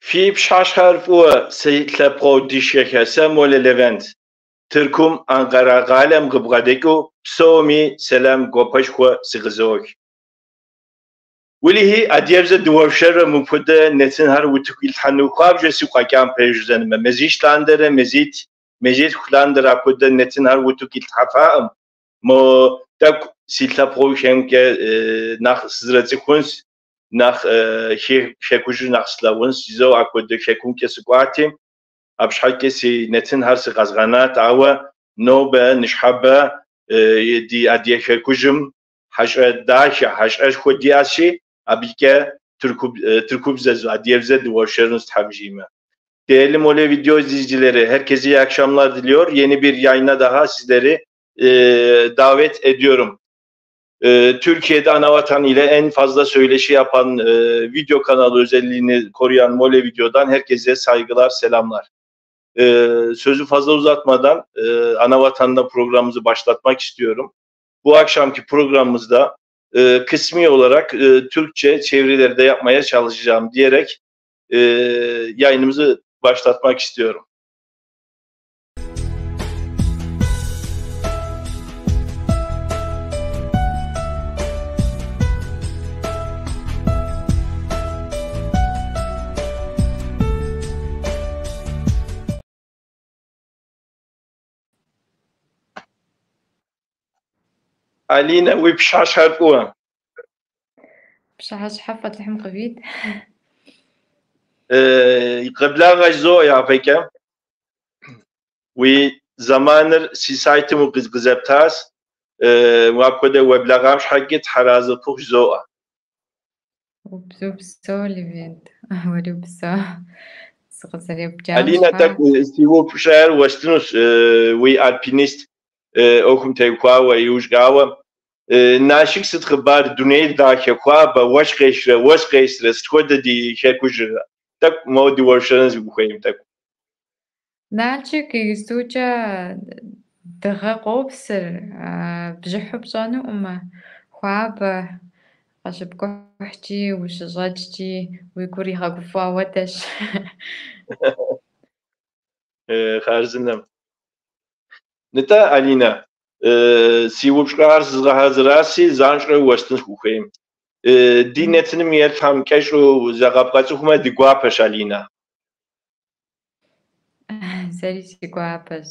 في بشاشر فو سيتلبقو ديشيكا سامول ليفنت تركم أنقرة غالم غبغاديكو بسومي سلام غوبشكو سيغزوك وليه أديبز دوارشر مفود نتنهر وتقيل حنو قاب جسوقا كام بيجزن مزيش لاندر مزيد خلاندر أكود نتنهر وتقيل حفاهم مو تاك سيتلبقو شمك ناخ سزرتكونس nach şekuj nach slavons zo akod şekun kesquati abshak kesi netin har se qazganat awa no be nishhaba di adiye şekujum hasha dash hasha khodiashi abike Türkub zezu adiyevze duvarşeriniz tabjime. Değerli Mole video izleyicileri, herkese iyi akşamlar diliyor. Yeni bir yayına daha sizleri davet ediyorum. Türkiye'de Anavatan ile en fazla söyleşi yapan video kanalı özelliğini koruyan Mole Video'dan herkese saygılar, selamlar. Sözü fazla uzatmadan Anavatan'da programımızı başlatmak istiyorum. Bu akşamki programımızda kısmi olarak Türkçe çevirileri de yapmaya çalışacağım diyerek yayınımızı başlatmak istiyorum. علينا وبشاش هرقوها بشاش حفت لحم قبيد قبلا غجزو يا بيكا وي زمانر سيسايتم وقزبتاس وابكده وبلغامش حقت حرازة فوق زوء وبسو ليفينت ولو بسو سقسري بجامش علينا تك سيو بشار وستنوس وي البينيست اوكم تيكوا ويوش قاوة ناشك ستخبار دونيل داكي خوابا واش قيشرة ستخود دي شاكوش تك مودي ورشانز بخيم تك نالشك يستوجا دغا بسر بجحب صانو أما خوابا قشب كحجي وشجاجي ويكوري هاقفا ودش خارزنم نتا علينا سيوبشقار زغازراسي زانشر وستنس بخيم دي نتنم يفهم كشو زغابقاتوخما دي قوابش علينا سريسي قوابش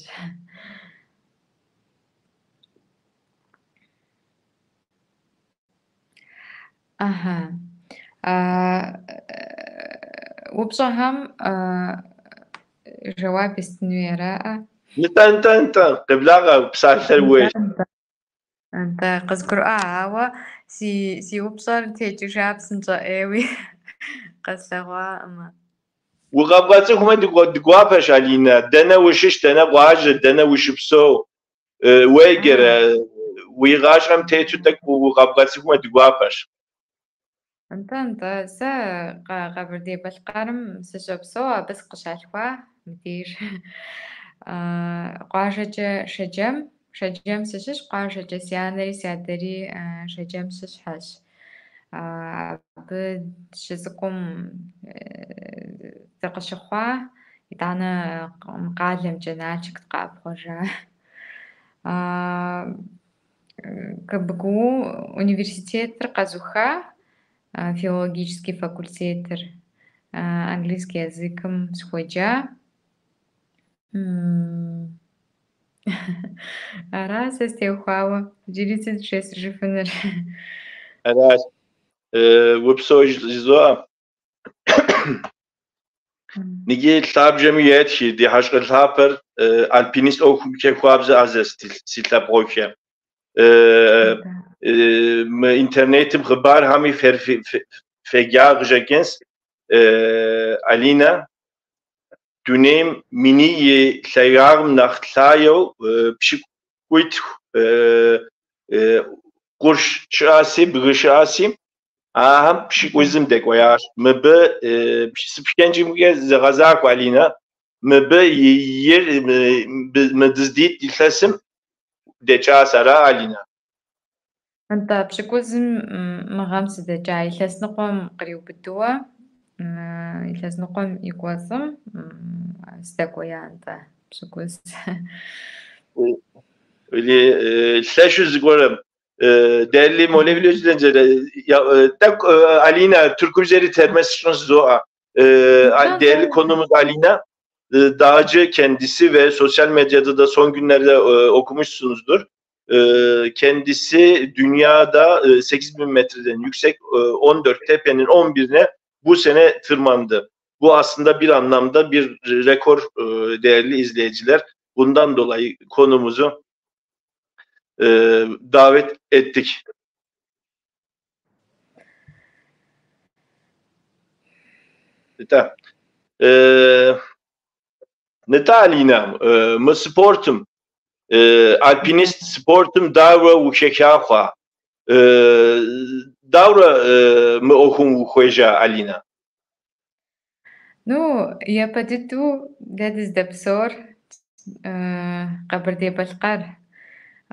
أها وبصهم جواب استنويراء انت قبلاغا بسالة ويش انت قذكر هو سي وبصر تيجي شاب سنجا ايوي قصوا اما وغابقاتوخما دي قوابش علينا دنا وشش دنا قواج دنا وش بسو ويجر ويغاش هم تيتو تك وغابقاتوخما دي قوابش انت سا قبر دي بالقرم سجبسو بس قشاشوا مدير قاشة شجم سشش قاشة سيانري سيادري شجم سشحش بشزكم تقشخوا يتعنا مقالم جناتك تقاب خجا كبقو университет قازوخا филологический факультет английский языком схожа раз استيخوا جلسة شيء جفنر أنا وبسوج زوا نيجي تلعب جمعيات شيء دي حشر الهابر البينيست أو كم خوابز عزيز سيتلا بروكيا إنترنت بخبار همي فجاع جاكنس علينا دونيم مني سيارم نختايو بشكويت قرش شاسي بغشاسي أهم بشكويزم دكوياش مبى بشكنجي مجا زغزاك علينا مبى يير مدزديت يلسم دچا سرا علينا أنت بشكوزم مغامس دجاي لسنقوم قريب بالدوا илъэс ныкъуэм и кӏуэцӏым сыдэкӏуея нтӏэ пщыкӏуз. Лъэщу зыгуэрым değerli Molevi izleyiciler, Alina Türk üzeri termesini zoa. Değerli konumuz Alina Dağcı kendisi ve sosyal medyada da son günlerde okumuşsunuzdur. Kendisi dünyada 8000 metreden yüksek 14 tepenin 11'ine bu sene tırmandı. Bu aslında bir anlamda bir rekor değerli izleyiciler. Bundan dolayı konumuzu davet ettik. Da. Natalina, mı sportum, alpinist sportum davra uçekâğa, davra mı okun uçeja Alina. Ну, я падиту дэдэс дэпсор Къэбэрдей-Балъкъэр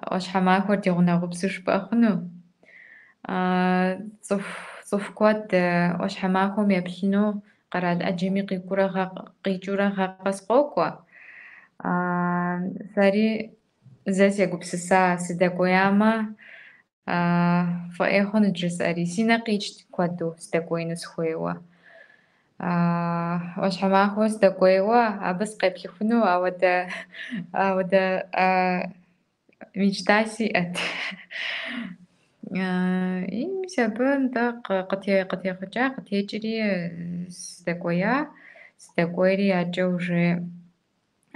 ӏуащхьэмахуэр ди гъунэгъупсыр жыпӏэ хъуну. Цӏыху куэд ӏуащхьэмахуэм еплъыну къэрал ӏэджэми къикӏыурэ гъэ къэс къокӏуэ. Сэри зэ сегупсыса сыдэкӏуеямэ фӏыӏей хъунущ жысӏэри. Си нэ къикӏт куэду сыдэкӏуеину сыхуейуэ. Ӏуащхьэмахуэ сыдэкӏуейуэ абы сыкъеплъыхуну ауэдэ мечта сиӏэт. Мис абы нтӏэ къытехъукӏа, къытекӏри сыдэкӏуея. Сыдэкӏуейри атчӏэ уже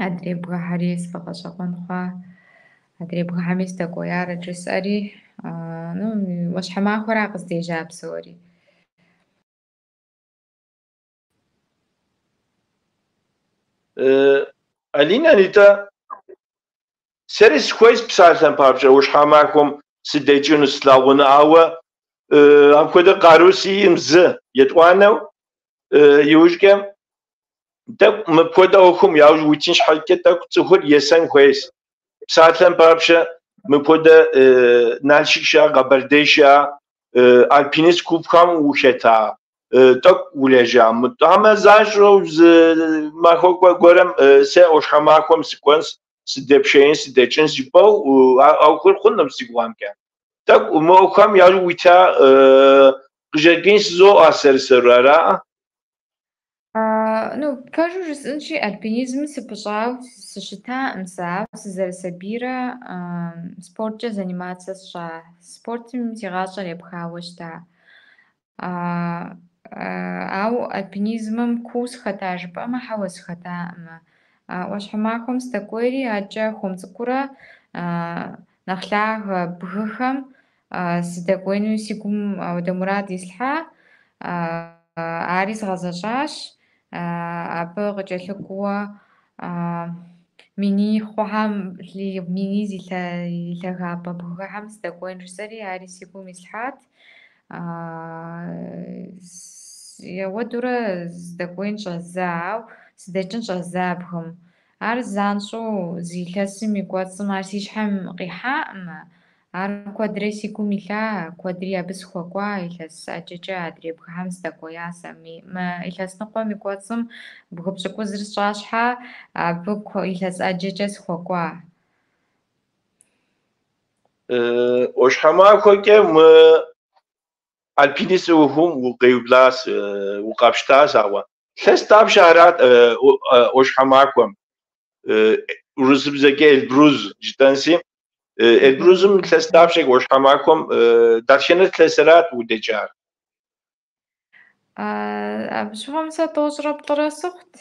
адрей бгыхьэри сфӏэгъэщӏэгъуэн хъуа. Адрей бгыхьэми сыдэкӏуеярэт жысӏэри. Ну, ӏуащхьэмахуэра къыздежьа псори. Alina Nita seri squays psalten papça uşhamakum sıdecunu slavunu awa amkoda qarusi imzı yetwanav yujkem da mkoda okum ya uçin şhalket da tsuhur yesen quays psalten papça mkoda nalşikşa qaberdeşa alpinist kupkam uçeta tak ulejam ama zaşro mahokwa gorem se oşhamakom sequence sidepşeyin sideçin sipav avkur khundam sigwamken tak umokam ya wita gjekin zo aser serara. Ну, пэжу жысӏэнщи, альпинизмым сыпыщӏау сыщытаӏым сэ, ауэ сызэрысабийрэ спорткӏэ занимацэ сщӏа. Спортым си гъащӏэр епхауэ щыта. Ауэ альпинизмым куу сыхэта жыпӏэмэ, хьэуэ сыхэтаӏымэ. Ӏуащхьэмахуэм сыдэкӏуейри атчӏэ хуэмцӏыкӏуурэ нэхъ лъагэ бгыхэм сыдэкӏуеину си гум ауэдэ мурад ислъхьа. Ари згъэзэщӏащ. Абы къыкӏэлъыкӏуэу мини хъуэхьэм мини зилъагапӏэ бгыхэм сыдэкӏуеин жысӏэри ари си гум ислъхьат. Уэдурэ сыдэкӏуеин щӏэза, ауэ сыдэкӏын щӏэза абгым. Ар занщӏэу зи илъэсым и кӏуэцӏым ар си щхьэм къихьаӏымэ. Ар куэдрэ си гум илъа, куэдри абы сыхуэкӏуа, илъэс ӏэджэкӏэ адрей бгыхьэм сыдэкӏуея сэ. Илъэс ныкъуэм и кӏуэцӏым бгы пщыкӏузыр сщӏащхьэ, абы илъэс ӏэджэкӏэ сыхуэкӏуа. Oşhamakoke mı alpinist uhum uqeyblas uqapştas awa. Ses tabşarat oşhamakom. Rusubzeki Elbruz ciddensi. Elbruz'um ses tabşek oşhamakom darşenet leserat udecar. Абыщыгъуэм сэ тӏощӏрэ плӏырэ сыхъут.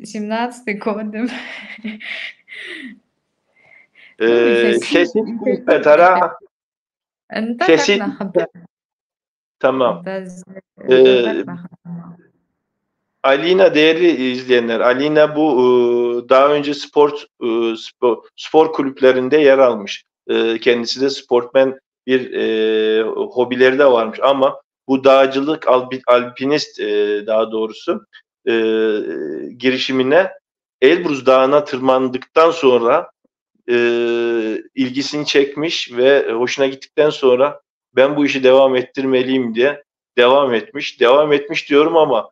17-й годым. Sesin petara. Sesin tamam. Alina değerli izleyenler, Alina bu daha önce spor kulüplerinde yer almış. Kendisi de sportmen bir hobileri de varmış ama bu dağcılık alpinist daha doğrusu girişimine Elbruz Dağı'na tırmandıktan sonra ilgisini çekmiş ve hoşuna gittikten sonra ben bu işi devam ettirmeliyim diye devam etmiş. Devam etmiş diyorum ama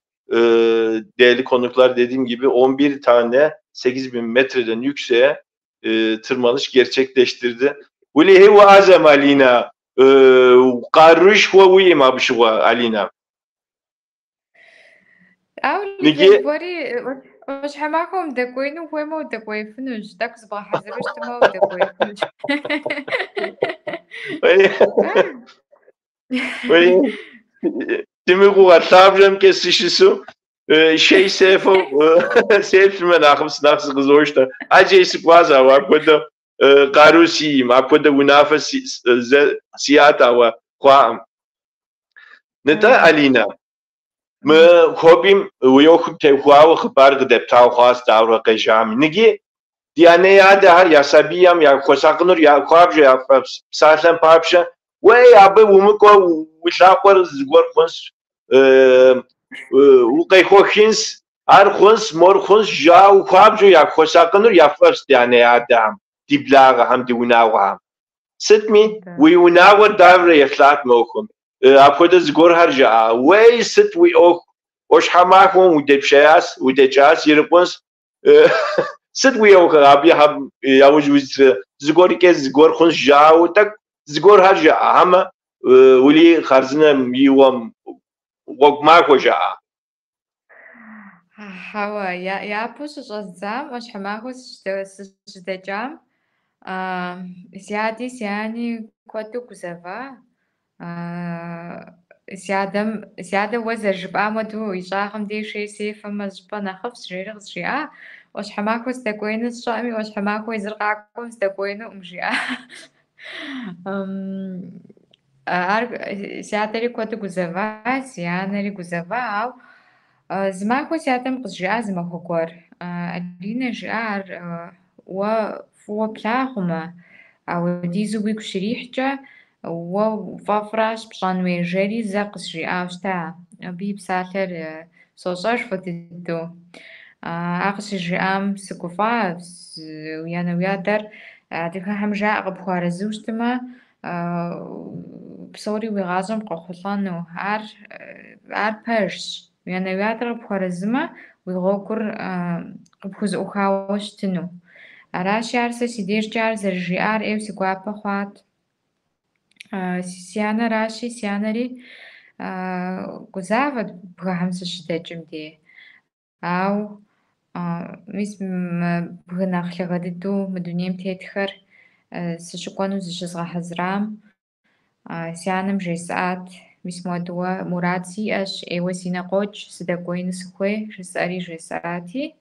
değerli konuklar, dediğim gibi 11 tane 8.000 metreden yükseğe tırmanış gerçekleştirdi. واللي هو عزم علينا قاروش هو ويما بشغل علينا نجي بوري واش حماكم داكوينو وما وداكويفنوش داك صباح حزبش تما وداكويفنوش Şimdi bu tabjem kesişisu şey sefo sefme nakım sınavsı kız hoşta acayip vaza var koda qarusiyim akoda munafa siyata wa qam neta alina ما hobim ويوخ تهواو خبر قدب تاو خاص داورا قجام نجي ديانه يا ده يا سبيام يا خوساقنور يا خوابج يا سالم بابشا وي ابي ومكو وشاقور زغور خنس وقي خوخينس ار خنس مور خنس جاو خوابج يا خوساقنور يا فرست ديانه يا دام ديبلاغ هم ديوناو ستمي ويوناو داورا يخلات موكم أبغى زغور هرجع وي ست وي أوش حماكم ودبشاس ودجاس يرقص ست وي أو أبي هم ياوج زغور كيس زغور خنش جاو تك زغور هرجع هم ولي خرزنا يوم وق ما خوجا هوا يا بوش غزام واش حماكو سدجام سيادي كوتو كوزافا زيادة وزر جبا مدو يجاهم دي شي سيفما جبا نخف شريرغ زريا واش حماكو ستاكوينو الشامي واش حماكو يزرقاكو ستاكوينو أمجيا زيادة ري كوتو كوزافا زيادة ري كوزافا زماكو زيادة مقزجيا زماكو كور أدينا جار وفو بلاغما أو ديزو بيكو شريحجا وفافراش بشان ويجري زقس جي أوشتا بي بسالر سوشاش فتدو أقش جي أم سكوفا ويانا ويادر ديكا هم جاء بخوار زوجتما بصوري وغازم قخلانو هار برش ويانا ويادر بخوار زما ويغوكر بخوز أخاوش تنو أراش يارسا سيدير جار زرجي إيو سيقوابا خوات سيانا راشي سياناري قزافة بغاهم سشداجم دي أو ميس بغناخ لغددو مدونيم تيتخر سشقوانو زشزغا حزرام سيانم جيسات ميس مودوا مرادسي أش إيوة سينا قوش سداقوين سخوي جساري جيساتي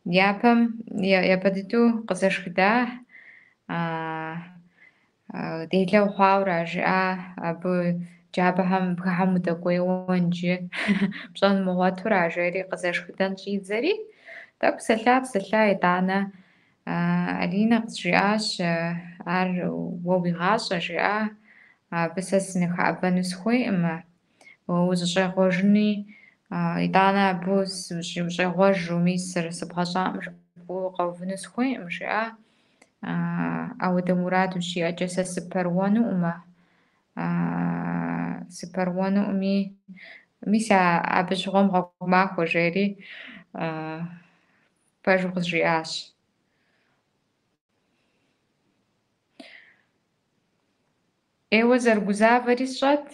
يابم يابدتو قزاش خداه ديلو خاورا جاء أبو جابهم بهم مدقوي ونجي بشان مواتورا جاري قزاش خدان شي زري تاك سلا يدانا ألينا قزجاش أر وبيغاش جاء بسس نخابا نسخوي إما وزجي غوجني يدانا بوس وزجي غوجو ميسر سبغاشا مش بو قوف نسخوي مجاء أو دمورات وشي أجسا سبروانو أما سبروانو أمي ميسا أبشغم غماخو جيري باجوغ جياش إيوة زرقوزافري شات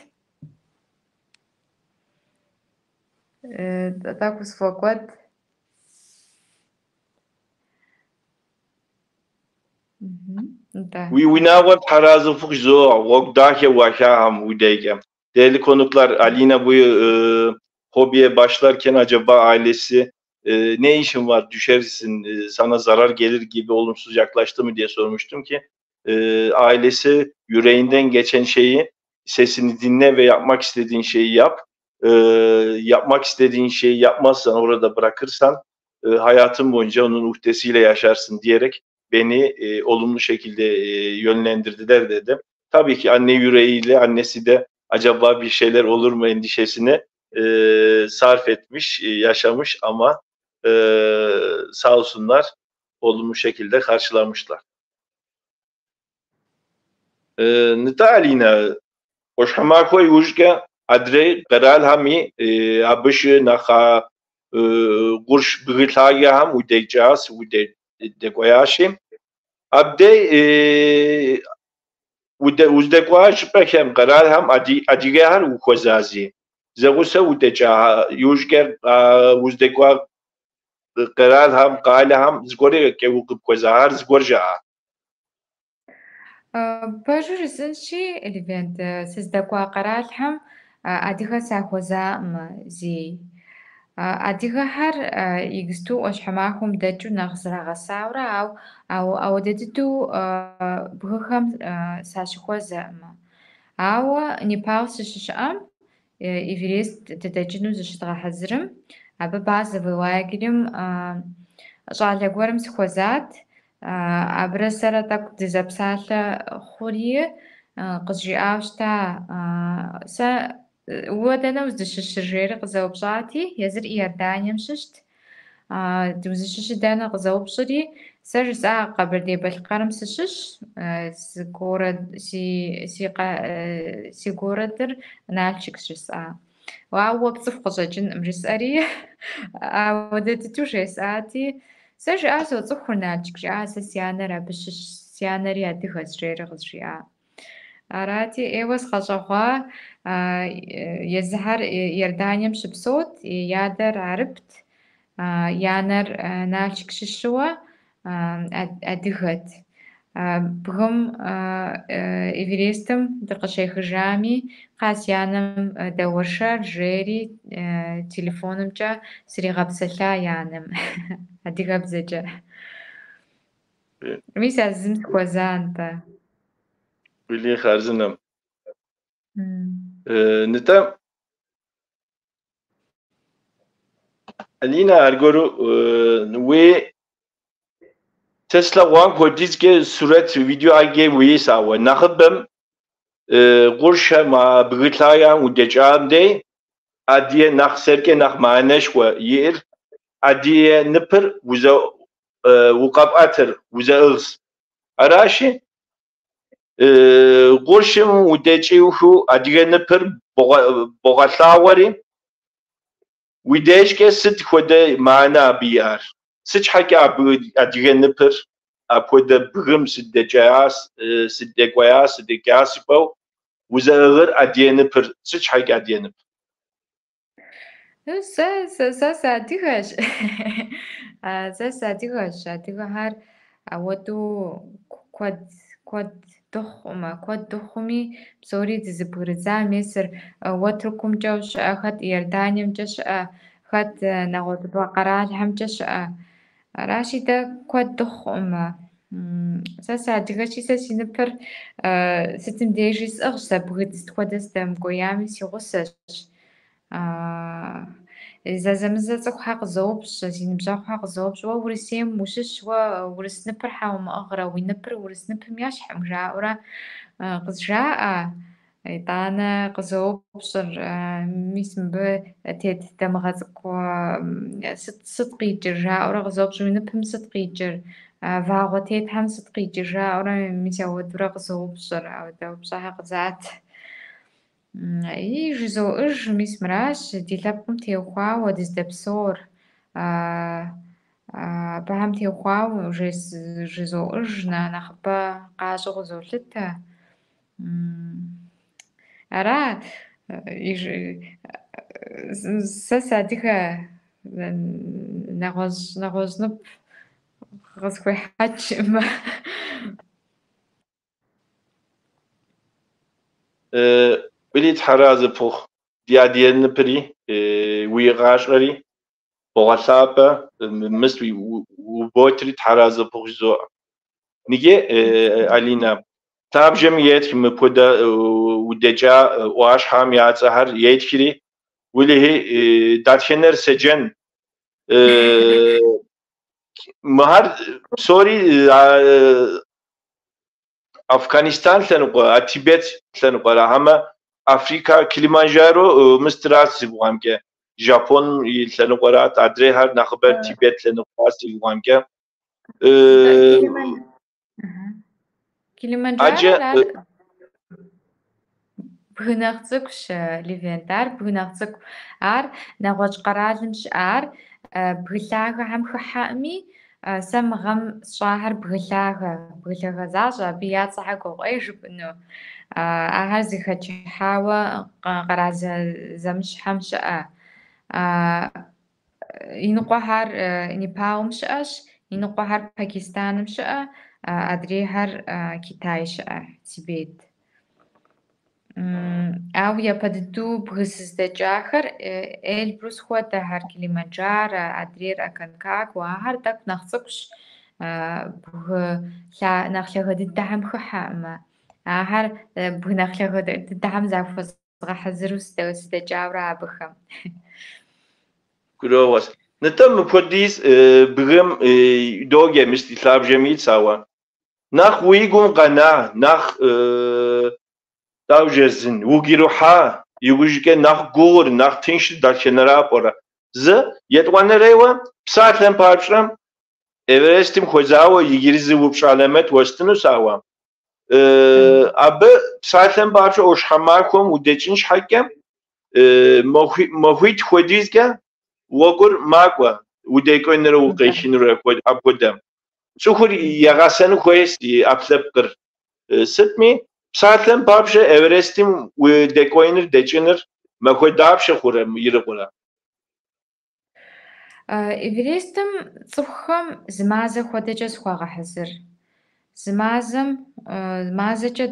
تاكوس فوقات ويناوت حرازı fık zo vokdahya vakam udeykem. Değerli konuklar, Alina bu hobiye başlarken acaba ailesi ne işin var, düşersin, sana zarar gelir gibi olumsuz yaklaştı mı diye sormuştum ki ailesi yüreğinden geçen şeyi, sesini dinle ve yapmak istediğin şeyi yap. Yapmak istediğin şeyi yapmazsan, orada bırakırsan hayatın boyunca onun uhdesiyle yaşarsın diyerek beni olumlu şekilde yönlendirdiler dedi. Tabii ki anne yüreğiyle annesi de acaba bir şeyler olur mu endişesini sarf etmiş, yaşamış ama sağ olsunlar olumlu şekilde karşılamışlar. Nita Alina, وش حماكو يوجك أدري قرال همي أبش نخا قرش بغتايا هم ودي جاس ودي دقوياشي أبدي وزدقواش بكم قرال هم أديجهر وخزازي زغوسا ودجا يوجك وزدقوا قرال هم قال هم زغوري كيو كوزار زغورجا بجور سنشي الإفنت سيزدقوا قرالهم أديها ساخوزا زي أديها هر يجستو أش حماهم دجو نغزرا غساورا أو دجتو بغهم ساشخوزا أو نيبال سشام إفريست تدجنو زشتغا حزرم أبا بعض بواجرم شغالة قورم سخوزات أبرسرة تاك دزبسالة خورية قجي أوشتا سا ودنا وزدش الشرير قزاوب شاتي يزر إيردانيم ششت دوزش دانا قزاوب شري سر ساعة قبل دي بالقرم سشش سيقورة سيقورة در نالشك شسا وعو بصف قجاجن أمرس أري ودت توشي ساعتي سر أسو تصخر نالشك جاسا سيانر بشش سيانر يدخل شرير غزريا أراتي إيوس خشخوا يزهر يردانيم شبصوت يادر عربت يانر نالشك ششوا أدخت بهم إفريستم دقشيخ جامي قاس يانم دورشر جيري تليفونم جا سري غبسلا يانم أدي غبزجا ميس أزمت كوزان تا بلي خارزنم نتا ألينا أرجورو وي تسلا وان كوديزك صورة فيديو أجي ويسا ونخبم قرشة ما بغتايا ودجام دي أدي نخ سركة نخ معنش وير أدي نبر وزا وقاباتر وزا أغس أراشي قرشم ودجي وشو أدي نبر بغتاوري وديش كه ست خود معنا بيار ست حكي أدي نبر أكود بغم ست جاس ست جاس ست جاس بو وزا غير أدي نبر ست حكي أدي نبر ساديغش ساديغش هر أودو كود دخمة كود دخمي بصوري تزبرزا مصر واتركم جوش أخد يردانيم جش أخد نغود وقرات هم جش راشدة كود دخمة ساديغشي سنبر ستم ديجيس أغسى بغيت كودستم قيامي سيغسش إذا زمزة حق زوبش زين بجاق حق زوبش ورسيم وشش ورس نبر حاو مأغرى ونبر ورس نبر مياش حمجا ورا قزجاء طانا قزوبش ميسم ب تيت دمغزق و صدقي جرجا ورا قزوبش ونبهم صدقي جر فاغو تيت هم صدقي جرجا ورا ميساود ورا قزوبش أو دوبش حق زات И жызоӏыж мис мыращ ди лъэпкъым теухуауэ дыздэпсор. Абыхэм теухуауэ жызоӏыж нэхъыбэ къащӏэу къызолъытэ. Ара сэ садыгэ нэгъуэщӏ ныпӏ къысхуехьэч. بليت حراز بوخ ديادين نبري ويغاشري بوغسابة مستوي وبوتري حراز بوخ زو نيجي علينا تاب جمعيات كم بودا ودجا واش حام ياتسهر يتكري واللي هي داتشنر سجن مهار سوري أفغانستان تنقل تibet تنقل هما أفريقيا كليمانجارو مسترات سبوام كه Japon تنقلات أدري هر نخبر تibet تنقل سبوام كه كليمانجارو бгынэгъу цӏыкӏущ Левентар, бгынэгъу цӏыкӏу. Ар нэгъуэщӏ къэралым щыӏар бгылъагэхэм хыхьэӏыми, сэ мы гъэм сщӏахьэр бгылъагэ защӏэ, абы я цӏыхьыр гугъуей жыпӏэну. Ахэр зыхэчыхьауэ къэрал зэмыщхьэм щыӏэ. Иныкъуэхьэр Непалым щыӏэщ, иныкъуэхьэр Пакистаным щыӏэ, адрейхэр Китай щыӏэ, Тибет. Ауэ япэ дыдэу бгы зыздэкӏахэр Эльбрус хуэдэхэр, Килиманджаро, адрейр Аконкагуа, ахэр тӏэкӏу нэхъ цӏыкӏущ, бгы нэхъ лъагэ дыдэхьэм хыхьэӏымэ. Ахэр бгы нэхъ лъагэ дыдэхьэм захуэзгъэхьэзыру сыдэкӏауэрэ абыхэм. Гуроуэс. Нытӏэ мыпхуэдиз бгым догъуэмэ лъабжьэми цауэ. Нэхъ уи гум къэна, нэхъ даужезын, угирухьа, иужькӏэ нэхъ гугъур, нэхъ тыншыр дэлъэнэра пӏэрэ. Зы етӏуанэрэуэ псалъэм папщӏэ Эверестым хуэзауэ иджыри зы упщӏалэмэт уэстыну сауэ. Абы псалъэм папщӏэ ӏуащхьэмахуэм удэкӏын щхьэкӏэ махуитӏ хуэдизкӏэ уэгур макӏуэ, удекӏуэнурэ укъещынурэ апхуэдэм. Цӏыхур егъэсэну хуейщ и ӏэпкълъэпкъыр. Сытми псалъэм папщӏэ Эверестым удекӏуэныр, дэкӏыныр махуэ дапщэ хъурэ, ирыкъурэ? Эверестым цӏыхухэм зы мазэ хуэдэкӏэ схуагъэхьэзыр. Зы мазэкӏэ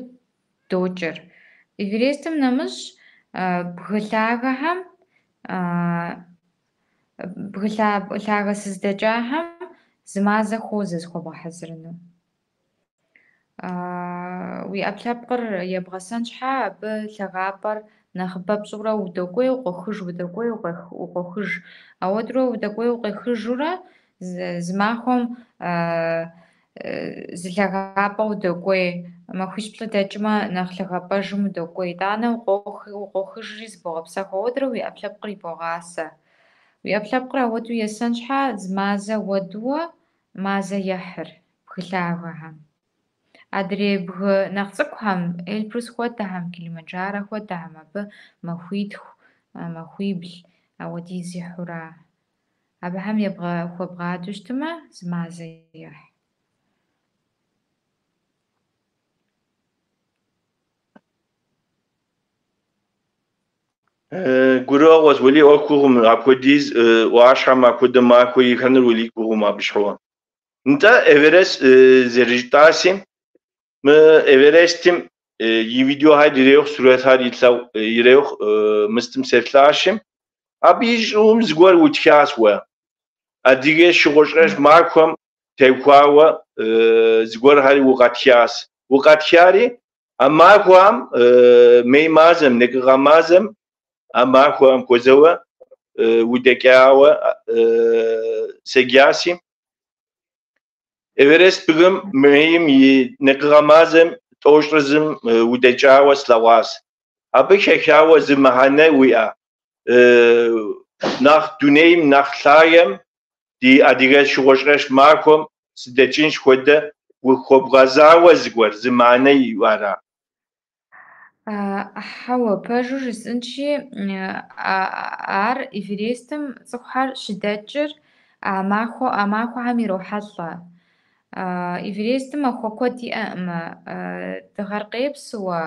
докӏыр. Эверестым нэмыщӏ бгылъагэхэм, бгылъагэ сыздэкӏахэм зы мазэ хуозэ схуэбгъэхьэзырыну. Уи ӏэпкълъэпкъыр ебгъэсэн щхьа абы лъагапӏэр нэхъыбэ пщӏыурэ удокӏуей укъохыж, укъохыж. Ауэдрэ удокӏуей укъехыжурэ зы махуэм зы лъагапӏэ удокӏуей. Махуищ-плӏы дэкӏмэ нэхъ лъагапӏэжым удокӏуей. Итӏанэ укъохыжри зыбогъэпсэху. Ауэдрэ уи ӏэпкълъэпкъыр ибогъасэ. Уи ӏэпкълъэпкъыр ауэдэу есэн щхьа зы мазэ уэдууэ мазэ ехьыр бгылъагэхэм. Адрей бгы нэхъ цӏыкӏухэм, Эльбрус хуэдэхэм, Килиманджаро хуэдэхэм абы махуитху, махуибл ауэдиз ихьура. Абыхэм хуэбгъадэу щытымэ, зы мазэ ехь. Гуроуэс, уэли ӏуэхугъум апхуэдиз ӏуащхьэм апхуэдэ махуэ ихэныр уэли гугъум абы щхьэуэ. НтӀэ Эверест зэрыжытӀаси, мы Эверестым и видеохэр ирехъу, сурэтхэр ирехъу мыстым селъащи, абы ищӀум зыгуэр утхащ уэ. Адыгэ щыгъущӀрэ махуэм техуауэ зыгуэрхэри укъэтхащ. Укъэтхари а махуэм мей мазэм, нэкӀыгъэ мазэм а махуэм хуэзэуэ удэкӀауэ седжаси, Эверест бгым мейм и нэкӀыгъэ мазэм тӀощӀрэ зым удэкӀауэ слъэгъуащ. Абы хехауэ зы мыхьэнэ уиӀэ. Нэхъ дунейм нэхъ лъагэм ди адыгэ щыгъущӀрэ махуэм сыдэкӀынщ хуэдэ ухуэбгъэзауэ зыгуэр, зы махъэнэ иӀуэра. Хьэуэ, пэжу жысӀэнщи, ар Эверестым цӏыхухэр щыдэкӏыр а махуэхэм ирохьэлӏэ. Эверестым махуэ куэд иӏэӏымэ. Дыгъэр къепсыуэ,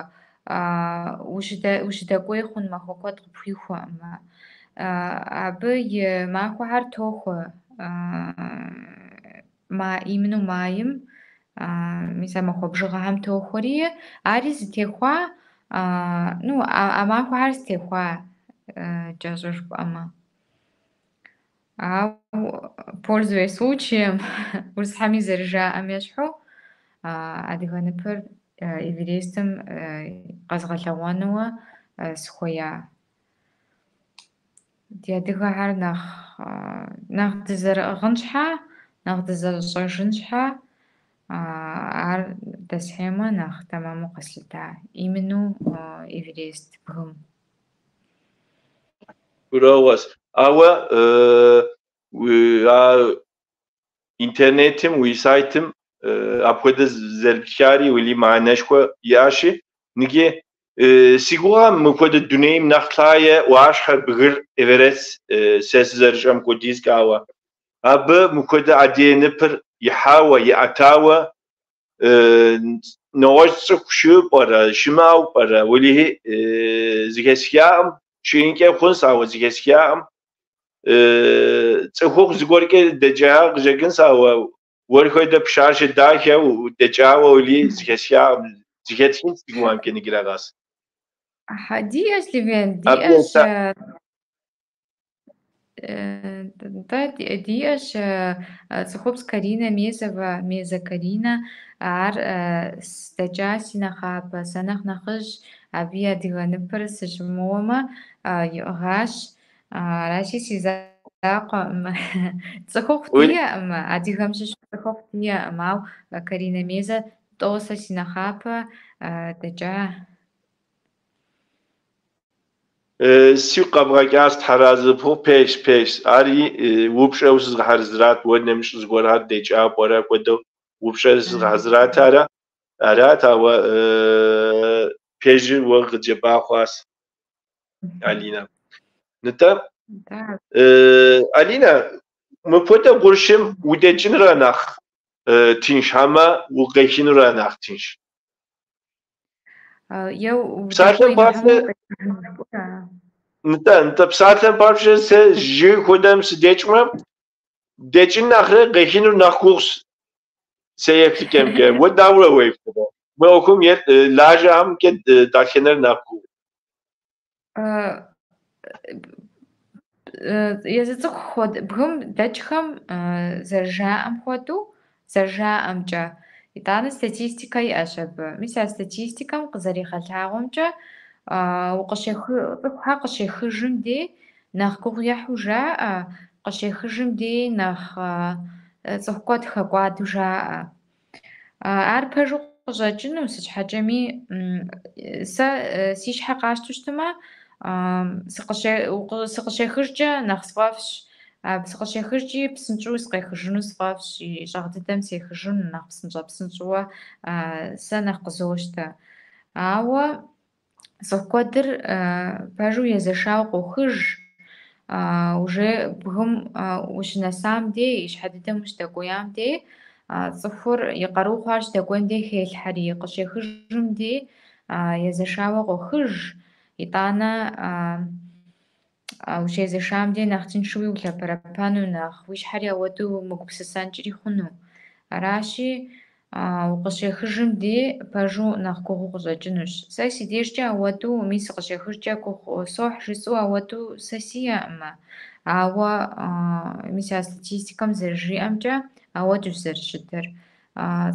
ущыдэкӏуей хъун махуэ куэд къыпхуихуэӏымэ. Абы и махуэхэр тохуэ имыну маим, мис а махуэ бжыгъэхэм тохуэри, ари зытехуа, а махуэхэр зытехуа, кӏэщӏу жыпӏэмэ. Ау, пользуясь случаем, урысхьэми зэрыжаӏэм ещхьу, адыгэ ныпыр Эверестым къэзгъэлъэгъуэнууэ сыхуея. Ди адыгэхэр нэхъ дызэрыӏыгъын щхьэ, нэхъ дызэрыщӏэжын щхьэ, ар дэсхьеймэ нэхъ тэмэму къэслъыта. Именно Эверест бгым. Гуроуэс. Ауэ интернетым, уи сайтым апхуэдэ зэрыплъари уили мыхьэнэшхуэ иӏащи, ныгъи سيغوام مكود الدنيم نخلاية وعشها بغير إفرس سيس زرجم كوديز كاوا أب مكود عدي نبر يحاوى يعتاوى نواشتك شو برا شماو برا وليه زيكسيام شينكي خنسا وزيكسيام تخوخ زغوركي دجاغ جاكن ساوا ورخوي د بشارش داخه ودجاوا ولي زيكسيام زيكتين سيغوام كني غراغاس ديش ليفين أبي ديش أنت да, ديش цохопс Карина Мезова, Меза Карина, ар стаджаси нахапа, санах нахыж, аби адыганыпыр сыжмома, югаш, раши сизаqa, ولي цохохтия, адыгамшиш цохохтия, мау Карина Меза, тоса синахапа, таджа. سي قبغاكاس حراز بو بيش اري وبشوس زغحرزرات ونمش زغورات ديجا بورا كودو وبشوس زغحرزرات ارا و بيج وغجبا خاص علينا نتا Да. علينا مفوتا قرشم ودجن رانخ تنش هما وقيشن رانخ تنش Я بساتن удостоена باسه да. نتا بساتن باسه سه جي خودم سديچم دجن نخره قيشن نخوس سيفتكم كه وداورا ويف ما okum yet laja ham ke dakhener nakhu Языцӏыху бгым дэкӏхэм зэрыжаӏэм хуэдэу зэрыжаӏэмкӏэ итӏанэ статистикэ иӏэщ абы. Мис а статистикэм къызэригъэлъагъуэмкӏэ цӏыхухьэр къыщехыжым дей нэхъ гугъу ехьу жаӏэ, къыщехыжым дей нэхъ цӏыху куэд хэкӏуадэу жаӏэ. Ар пэжу къыщӏэкӏыну сыщхьэкӏэми сэ си щхьэ къащтэу щытымэ сыкъыщехыжкӏэ нэхъ сфӏэфӏщ. Сыкъыщехыжкӏи псынщӏэуи сыкъехыжыну сфӏэфӏщ. И щӏагъ дыдэм сехыжыну нэхъ псынщӏэу сэ нэхъ къызощтэ. Ауэ цӏыху куэдыр пэжу езэшауэ къохыж. Уже бгым ущынэсам дей, и щхьэ дыдэм ущыдэкӏуеям дей, цӏыхур и къару хъуар щыдэкӏуен дей хелъхьэри, къыщехыжым дей езэшауэ къохыж. ИтӀанэ ущезэшам дей нэхъ тыншууи улъэпэрэпэну, нэхъ уи щхьэри ауэдэу умыгупсысэнкӏри хъуну. Аращи, укъыщехыжым дей пэжу нэхъ гугъу къыщӏэкӏынущ. Сэ си дежкӏэ ауэдэу мис къыщехыжкӏэ гугъу сохь жысӏэу ауэдэу сэ сиӏэӏымэ. Ауэ мис а статистикэм зэрыжиӏэмкӏэ ауэдэущ зэрыщытыр.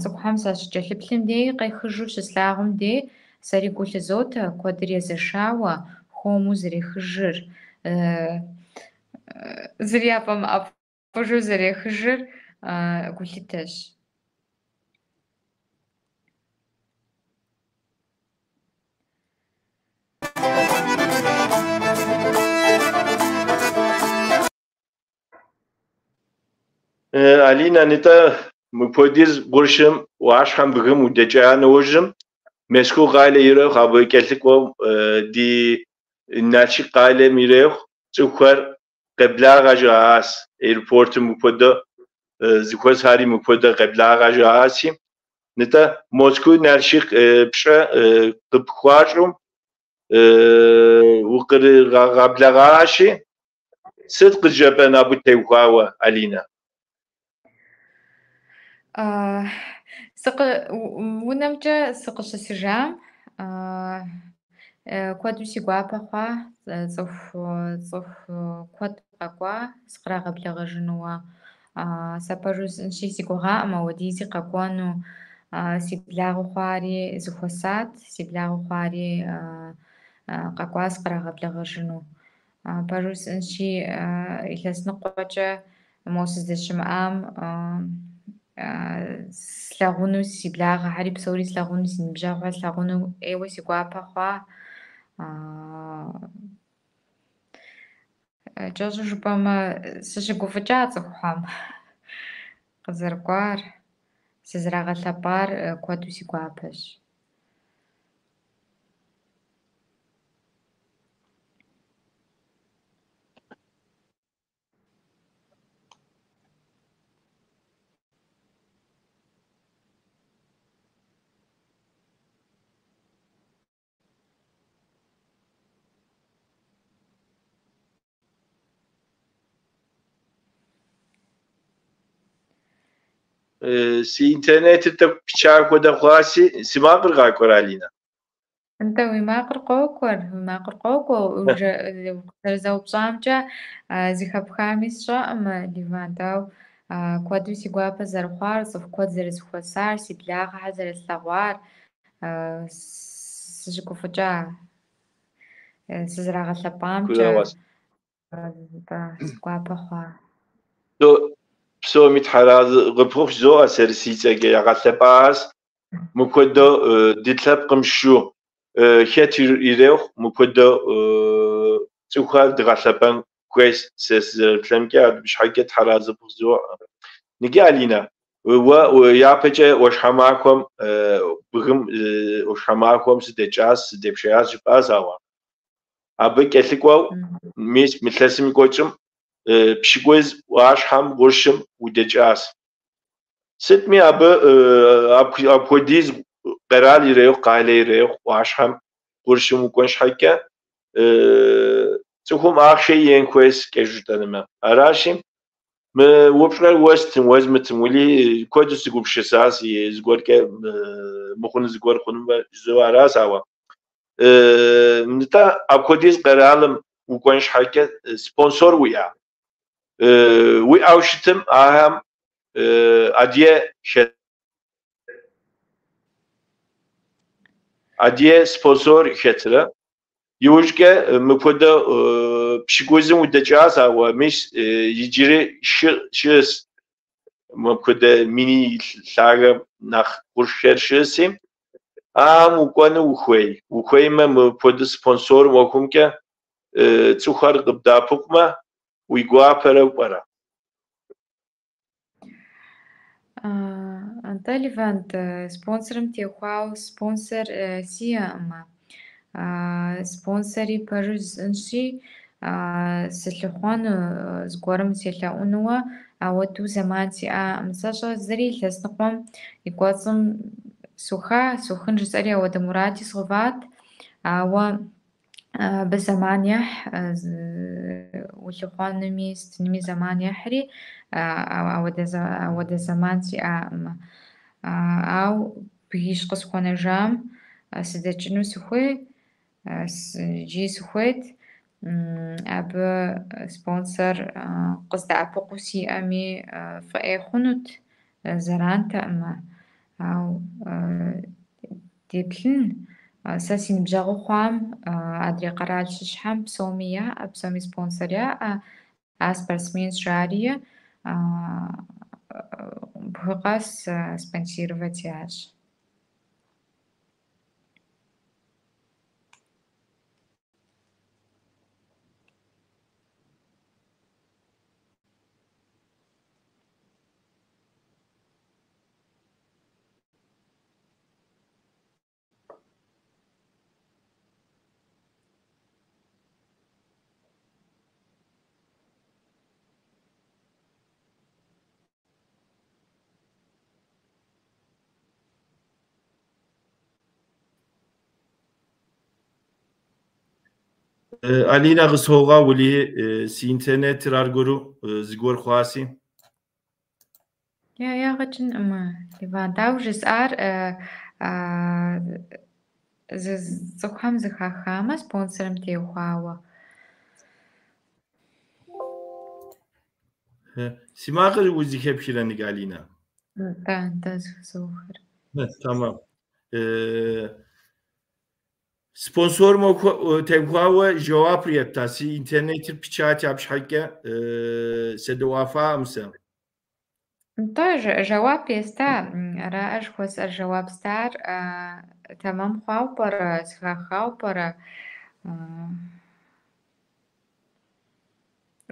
Цӏыхухьэм сащыкӏэлъыплъым дей къехыжу щыслъагъум дей сэри гу лъызотэ куэдыр езэшауэ, хуэму зэрехыжыр, зыри яфӏэмыӏэфӏыжу зэрехыжыр гулъытэщ. Алина нита мыподиз буршым уашхам бгым удечан ожым меску гайле ирех абы келтиком ди начи гайле мирех цукар قبلاغ جاس ايرپورت مپودا زکوز هاری مپودا قبلاغ جاسی نتا موسکو نرشیق بشه قبخواجم وقر قبلاغاشي صدق جبنا ابو تيوخاوا علينا унэмкӏэ сыкъыщысыжам куэду си гуапэ хъуа, цӏыху куэд къэкӏуа сыкърагъэблэгъэжынууэ. Сэ пэжу сынщи си гугъаӏым апхуэдизи къэкӏуэну. Си благъу хъуари зыхуэсат, си благъу хъуари къэкӏуа сыкърагъэблэгъэжыну. Пэжу сынщи илъэс ныкъуэкӏэ мо сыздэщымыӏам слъагъуну си благъэхьэри псори слъагъуну, си ныбжьэгъухэр слъагъуну ӏейуэ си гуапэ хъуа. КӀэщӀу жыпӀэмэ, сыщыгуфӀыкӀа цӀыхухьэм. КъызэрыкӀуар, сызэрагъэлъэпӀар куэду си гуапэщ. سي إنترنت تبشار كودا خواسي سماقر غاكور علينا. أنت ويماقر قوكور وزو بصامجا زيخب خامس شام ليفانتاو كودو سيغوابا زرخوار صف كود زرس خوسار سيبلاغا زرس لغوار سجكو فجا سزراغا كودا لبامجا واس. سيغوابا خوا دو بسو متحراز غبوف زو أسر سيتاقي يغاتباس مكودو ديتلاب قمشو خيات يريوخ مكودو تخال دغاتلابان كويس سيسلمكي بشحاكي حراز بوزو نجي علينا ويابجا وشحماكم بغم وشحماكم سدجاس سدبشاس جبازاوا أبيك أثقوا ميس مثلثم كوتشم بشكوز واشحم غرشم ودجاس ستمي أبوديز قرال يريو قال يريو واشحم غرشم وكونش حكا تخوم آخشي ينكويس كجوتانما أراشم ما وبشغل وستن وزمتن ولي كودس تقول بشساس يزقول كه مخون زقول خنم زوارا سوا نتا أبوديز قرالم وكونش حكا سبونسور ويا وي أوشتم أهم أدية سبونسور خطرة يوجد مكودا بشكوزم ودجاز أو مش يجري شيس مكودا ميني لاغ نخ برشر شيسم مكونا وخوي ما مكودا سبونسور وكم كه تخر قبضة بقمة ويقوا برا Анталивант спонсором техуау спонсор сиама спонсори парузынши сэлъыхъуэну зыгуэрым селъэӏунууэ ауэдэу зэман сиӏа мысащӏэ зыри илъэсныкъуэм и кӏуэцӏым сухын жысӏэри ауэдэ мурати сыгъэват, ауэ абы зэман ехь улъыхъуэнуми стынми зэман ехьри ауэдэ зэман сиӏаӏымэ. Ау бгищ къысхуэнэжам сыдэкӏыну сыхуей, иджы сыхуейт абы спонсор къыздэӏэпыкъуу сиӏэми фӏыӏей хъунут, зэрантэӏымэ. Ау деплъын сэ си ныбжьэгъу хъуам адрей къэрал щыщхьэм псоми яӏэ, псоми спонсор яӏэ, а спортсмен жари бгы къэс спонсировать ящ. علينا غسوغا ولي سي انترنت رارغورو زغور خواسي Ягъэкӏын Ливан, дауэ жысӏар цӏыхухэм зыхахамэ спонсорым теухуауэ. سماغر وزيخبشيرانك علينا Да, зыхуэзыухэр. تمام سبونسور مو تنخواوه جواب ريبتاسي انترنت بيشاتي ابشحكه سدوافا امسا Тоже жэуап еста, араӏэ жыхуэсӏэр жэуап стар тэмэм хъуауэ пӏэрэ, зыхахауэ пӏэрэ?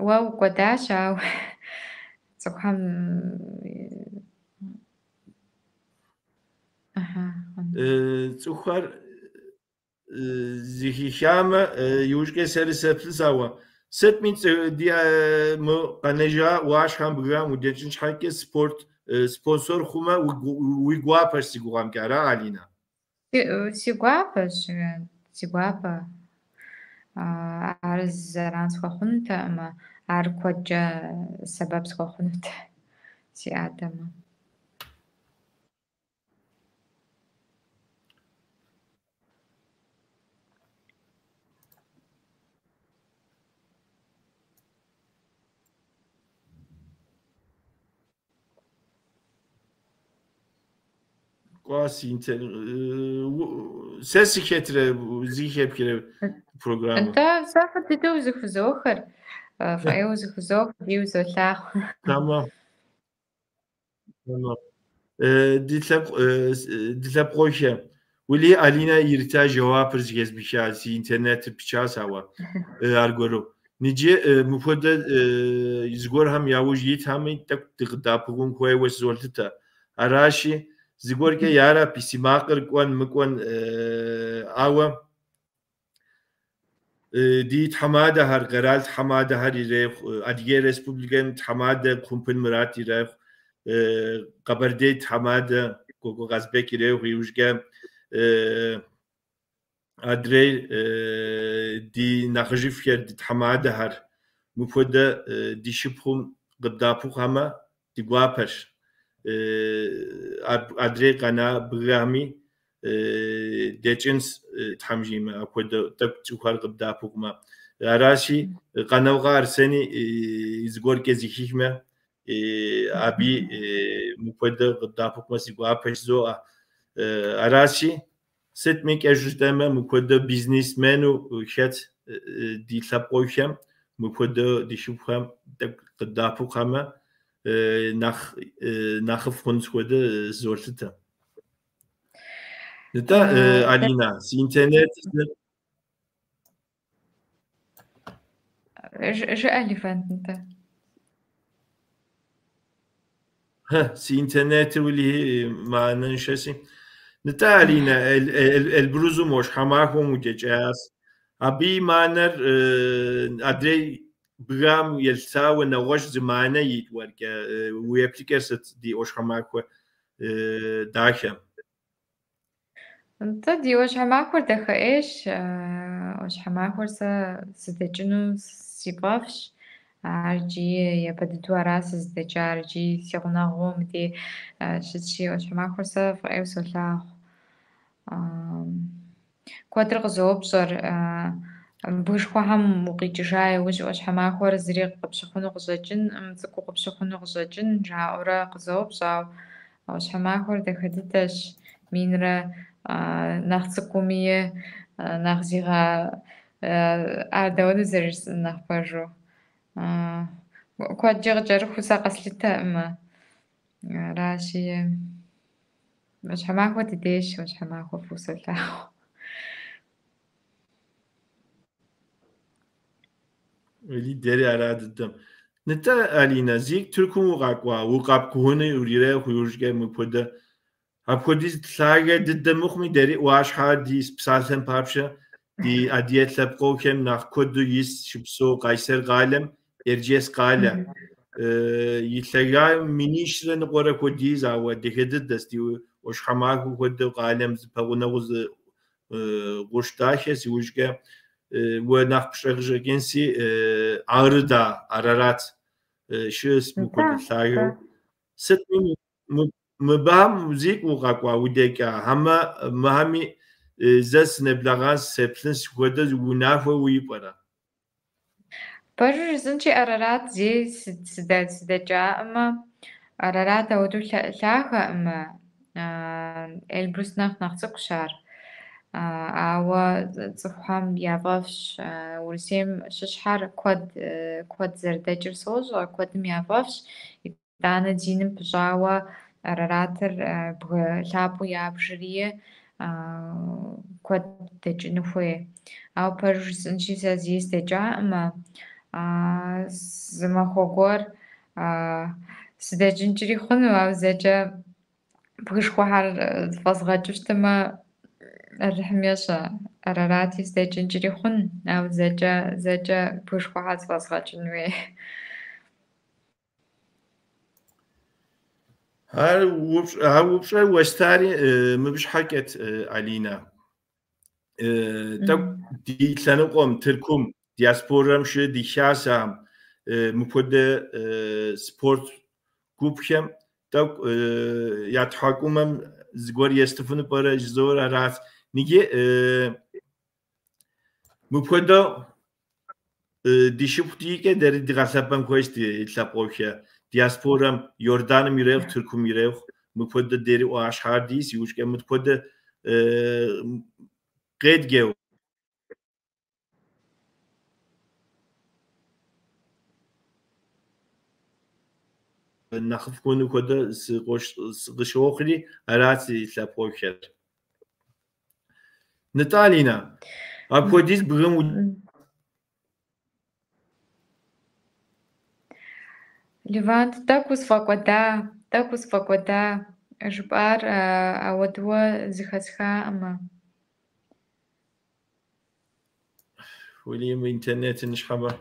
Уэ укӏуэдащ, ауэ цӏыхухэм цухар зихихамэ южке серисеплсауэ сыт мин мо къэнэжа уашхам бгам удечин шхайке спорт спонсор хъумэ уи гуапэщ си гугъэмкӏэ ара Алина? Си гуапэщ, си гуапэ. Ар зэран схуэхъунутэкъымэ, ар куэдкӏэ сэбэп схуэхъунут си адэмэ. quasi sesi ketire zihe kire programı. أنت سافر تدوزك في زوخر فأيوزك في زوخر ديوزو لاخ. Tamam. Tamam. Dile proje. Uli Alina irita cevap rızgez bişasi internet piças hava. Argoro. Nice mufada zgor ham yavuj yit ham tak tıgda pugun koy ve zoltita. Arashi zgor ke yara pisimakır kwan mkwan awa دي حماده هر قرال حماده هر يريخ أدية ريسبوبليكان حماده كومبن مرات يريخ قبرديت حماده كوكو غازبك يريخ يوججا أدري دي نخجف ير دي حماده هر مفوده دي شبهم قدابو خما دي غوابش أدري قنا بغامي ديتشنس تحمجيما أكود تبتوخار قدابوكما راشي قناوغا أرسني يزغور كزي حكمة أبي مفود قدابوكما سيقوا أبش زوء راشي ست ميك أجوزدما مفود بيزنس منو خات دي لابوشم مفود دي شوفهم قدابوكما نخف خنس خود زورتتا نتا علينا سي انترنت إيش ألفت أنت؟ ها سي انترنت واللي ما ننشسي نتا علينا البروزو مش حماكم وجاس أبي مانر أدري بغام يلساو نوش زمانة يتورك ويبليكرست دي أوش حماكو داخل أنت دي وش حماكور دخا إيش وش حماكور سدجنو سيبافش عرجي يبدو راس سدج عرجي سيغناغو مدي شتشي وش حماكور فأيو سولاخ كوادر غزوب صار بوش خوهم وقيجاي وش حماكور زريق قبشخونو غزاجن مزكو قبشخونو غزاجن جاورا غزوب صاو وش حماكور دخا دتش مينرا nach Zukumie, nach Zira, Ardaudu Zers nach Pajo. Quad Jerger Husacaslita, Rashi, مش حماك وتديش مش حماك وفوسل له. ولي داري على هذا الدم. نتا علينا زيك تركم وقاقوا وقاب كهوني وريرا ويرجع مبودا. أبوديز تلاقي ضد مخمي داري واش حادي بسالتن بابشة دي أديت لبقوكم ناخ كودو يس شبسو قيصر قالم إرجيس قالة يتلاقي منيش لنقورا كوديز أو دهدد دستي وش حماك وكودو قالم زبقونا وز غشتاشه سيوجك وناخ بشغجة جنسي عرضا عرارات شو اسمه كودو تلاقي ست مبهم موزيك وقاقوا وديكا هما مهمي زس نبلغان سبلنس خودز ونافو ويبرا Пожалуй, значит, Арарат здесь сидяча, Арарат ауду ляха, Эльбрус nach Zuckschar. Ава цухам явавш урсем шишхар код зердечер сож, кодым явавш, и дана диним пжава Араратер лапу ябжрие код дечинуфе. Ава пожалуй, значит, здесь деча, زمخوگور سداجن جري خنو أو زاجا بغش خوحر فازغاجوش تما الرحمياشا أراراتي سداجن جري خن أو زاجا بغش خوحر فازغاجن وي هاو وبشاي وستاري مبش حكت علينا تاك دي تلانقوم تركم دياسبورام شو دي شاسام مفوده سبورت كوبشم تاك يتحكمم زغور يستفون برا زور راس نيجي مفوده دي شفتيكه در دي غسابم كويس دي تلابوشا دياسبورام يوردان ميريخ تركم ميريخ مكود ديري واشحار ديس يوش كم مكود قيد جو نخف كونو كود سقشوخلي أراتي سابوكر نتالينا أبوديس بغم ليفانت تاكوس فاكودا جبار أودوا زخسخا أما ولي من إنترنت نشحبه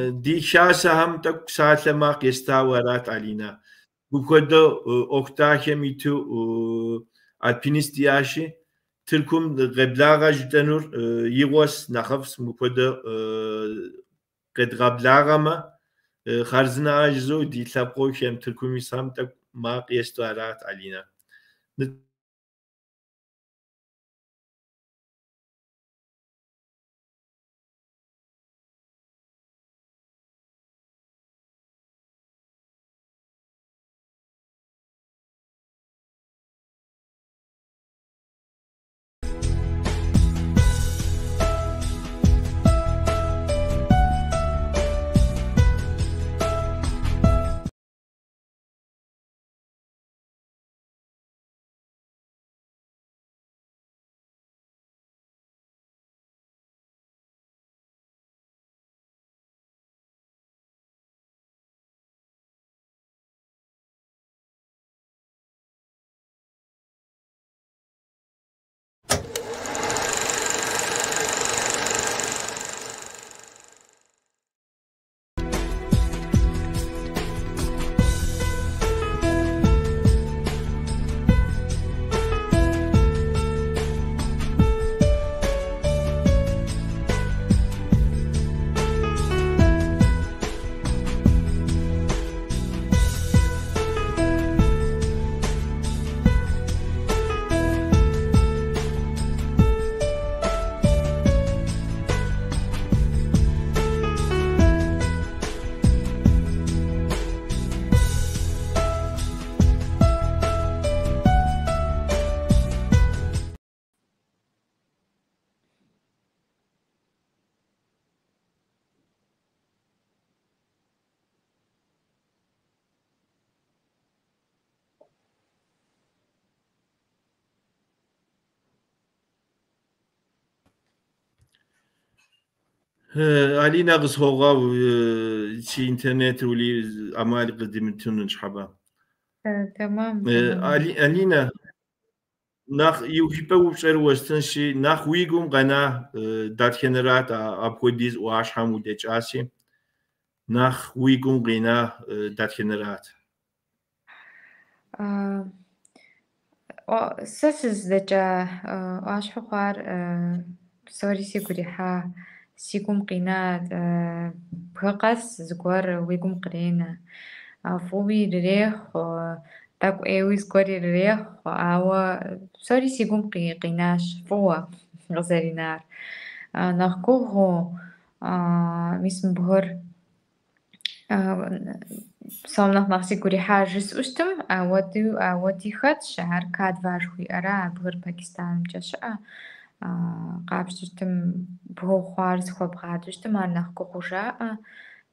دي شاسة هم تك ساعة ما قيستاورات علينا بكودو أختاك ميتو البينستياشي تلكم غبلاغا جدنور يغوس نخفس مكودو قد غبلاغا ما خرزنا أجزو دي لابقو كم تلكم يسام تك ما قيستاورات علينا علينا غس هوغا شي انترنت ولي أمال قدمتون نشحبه تمام علينا ناخ يوهيبا وبشر وستنشي ناخ ويقوم غنا دات جنرات أبوديز واش حمود إجاسي ناخ ويقوم غنا دات جنرات ساسز دجا واش حقار سوري سيكوريحا سيكم قينات بقاس زغور ويقوم قرينا فوبي ريخ تاكو ايوي سكوري ريخ او سوري سيكم قيناش فوا غزارينار ناخكوهو ميسم بهر سامنах nach سيكوريحا جس اشتم اودي خد شهر كاد واجوي ارا بهر باكستان جشا قابشتم بهو خوارز خوب غادشتم ناخ كوجا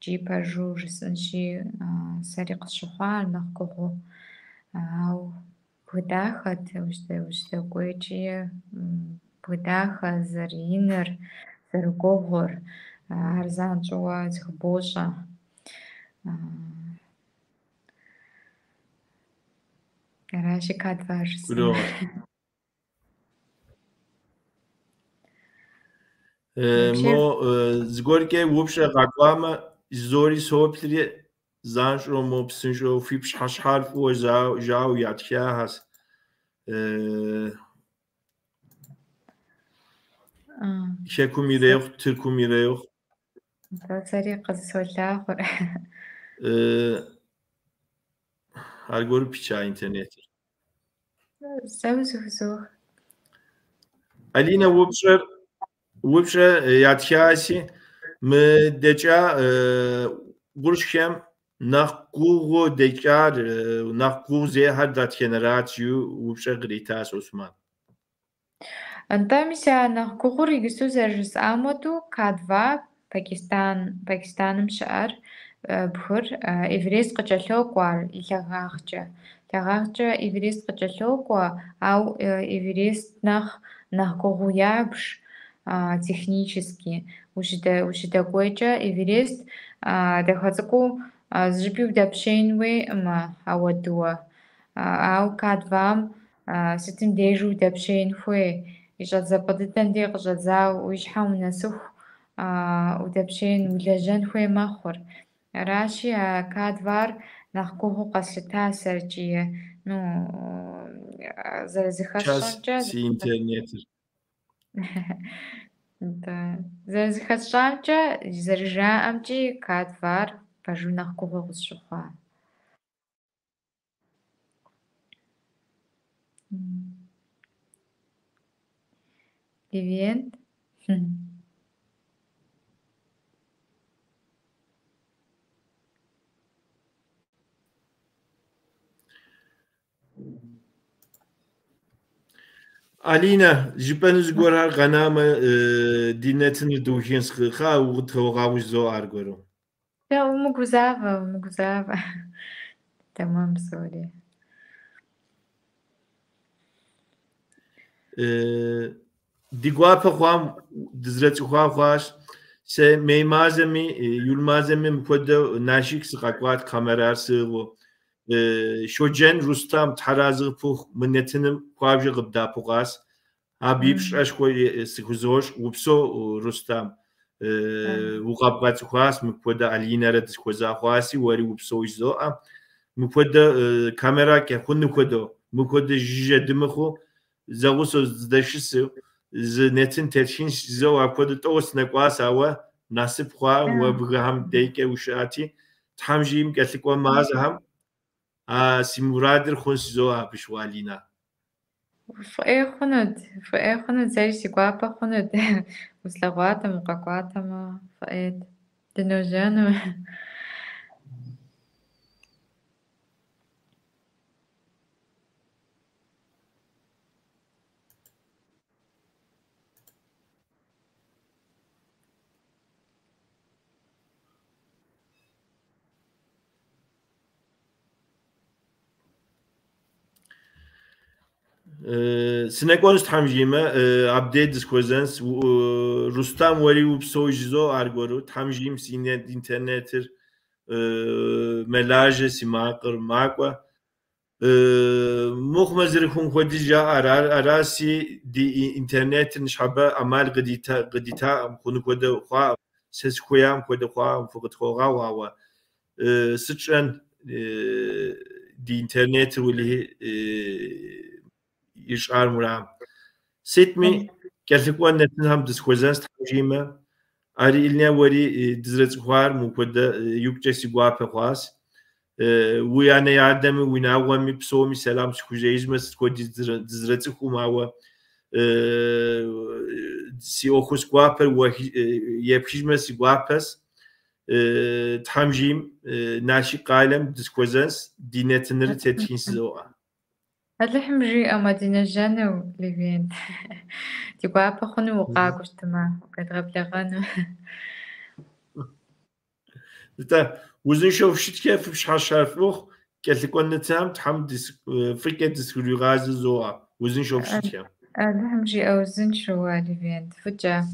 جي باجو جسنشي سريق الشخوار ناخ كوغو او بداخت وشتا كويتشي بداخ زرينر زرقوغر هرزان جوا زخبوشا راشي كاد فارس مو زغوركي وبشا غاقواما زوري سوبتري زانشو مو بسنشو في بشحش حرف و جاو ياتكيا هاس شكو ميريوخ تركو ميريوخ سريق السولا هرگور پیچا اینترنت سوزوزو علينا وبشر ياتكاسي مدجا برشكم نقوغو ديكار نقوغ زي هردات كنراتيو وبشغري تاس عثمان Антамися нахгугъур игысу зэрыжысӏамэду К2 Пакистаным щыӏэр бгыр еврейст къыкӏэлъокӏуэ ар илъагагъкӏэ. Лъагагъкӏэ еврейст къыкӏэлъокӏуэ, ау еврейст нэхъ гугъу ябж технически. Ущыдэкӏуейкӏэ еврейст дахэ цӏыкӏуу зыжыпи удэпщейн уеӏэмэ ауэдууэ. Ау К2-м сытым дежи удэпщейн хуей. ИщӀэт зэпӏэ дыдэм де къыщӀэдзауэ уи щхьэм унэсыху удэпщейн, улэжьэн хуей мэхъур. Аращи К2-р нэхъ гугъу къэслъыта сэркӀи зэрызыхэсщӀэмкӀэ зэрызыхэсщӀамкӀэ зэрыжаӀэмкӀи К2-р пэжу нэхъ гугъу къысщыхъуа. Привет. Алина, жипаныз гора ганама динетны духин схыха угтогавуш зо аргору. Да, умгузава. Tamam, sorry. Дигуапа хвам дизрец хваш се меймаземи юлмаземи мкода нашик сыкакват камерар сыгу شوجن رستم ترازق پوخ منتنم قابج قبدا پوقاس عبیبش اشکوی سکوزوش وبسو رستم وقابات خواس مكودا علينا رد سكوزا خواسي وري وبسو يزو مكودا كاميرا كخون مكودا جيجا دمخو زغوسو زدشسو زنتن ترشين زو اكودا توس نقواس اوا ناسب خوا وبغام ديكه وشاتي تحمجيم كتلكوا مازهم سيمورادر خونس زوها بشوالينا فأي خند زي سيقوابا خند وسلغواتا مقاقواتا ما فأيد دنوجانو سنكونس تحمجيما ابديت ديسكوزنس رستم وري وبسوجزو ارغورو تحمجيم سينت انترنتر ملاج سيماقر ماقوا مخمزر خون خديجا اراسي دي انترنت نشبه امال قديتا خون كود خوا سس خويام كود خوا فقط خوغا واوا سچن دي انترنت ولي يشعر مرام سيتمي كالفكوان نتنهم ديسكوزنس تحجيما أري إلنا وري دزرت خوار مكودا يوكجا سيقوابا خواس ويانا يعدمي ويناوامي بسومي سلام سكوجيزما سكو دزرت خو ماوا سي أوخوس قوابا يبخيجما سيقواباس تحمجيم ناشي قالم ديسكوزنس دي نتنر تتخين سزوها الحمجي أما دينجانو ليفين تقوى خونو وقاقوش تما وكتغب لغانو تا وزن شوف شت كيف بش حشاف لوخ قالت لك وانا تام تحمد فكرة ديسكولي غاز زوها وزن شوف شت كيف الحمجي أو زن شو ليفين تفجأ